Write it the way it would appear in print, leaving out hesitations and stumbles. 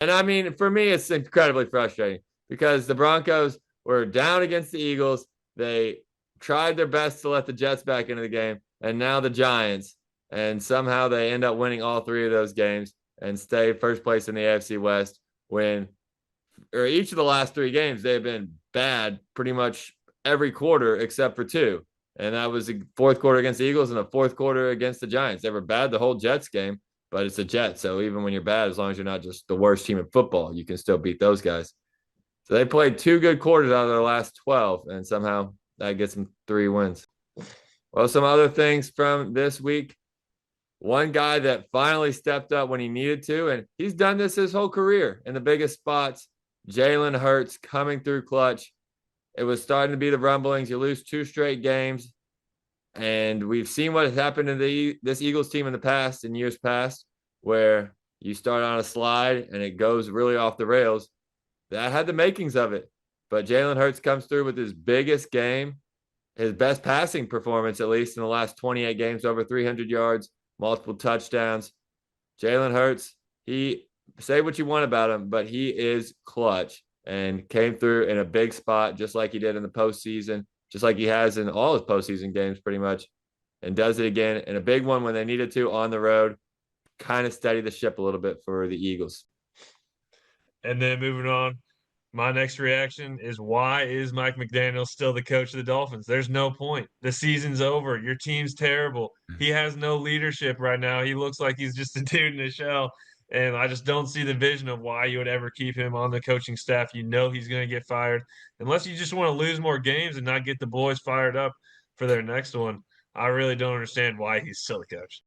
And I mean, for me, it's incredibly frustrating because the Broncos were down against the Eagles. They tried their best to let the Jets back into the game, and now the Giants. And somehow they end up winning all three of those games and stay first place in the AFC West when, or each of the last three games, they've been bad pretty much every quarter except for two. And that was the fourth quarter against the Eagles and the fourth quarter against the Giants. They were bad the whole Jets game, but it's a Jets. So even when you're bad, as long as you're not just the worst team in football, you can still beat those guys. So they played two good quarters out of their last 12, and somehow that gets them 3 wins. Well, some other things from this week. One guy that finally stepped up when he needed to, and he's done this his whole career in the biggest spots. Jalen Hurts coming through clutch. It was starting to be the rumblings. You lose two straight games, and we've seen what has happened to this Eagles team in the past, in years past, where you start on a slide and it goes really off the rails. That had the makings of it, but Jalen Hurts comes through with his biggest game, his best passing performance, at least in the last 28 games, over 300 yards, multiple touchdowns. Jalen Hurts, he say what you want about him, but he is clutch and came through in a big spot, just like he did in the postseason, just like he has in all his postseason games, pretty much, and does it again in a big one when they needed to on the road. Kind of steady the ship a little bit for the Eagles. And then moving on, my next reaction is why is Mike McDaniels still the coach of the Dolphins? There's no point. The season's over. Your team's terrible. He has no leadership right now. He looks like he's just a dude in a shell. And I just don't see the vision of why you would ever keep him on the coaching staff. You know he's going to get fired. Unless you just want to lose more games and not get the boys fired up for their next one. I really don't understand why he's still the coach.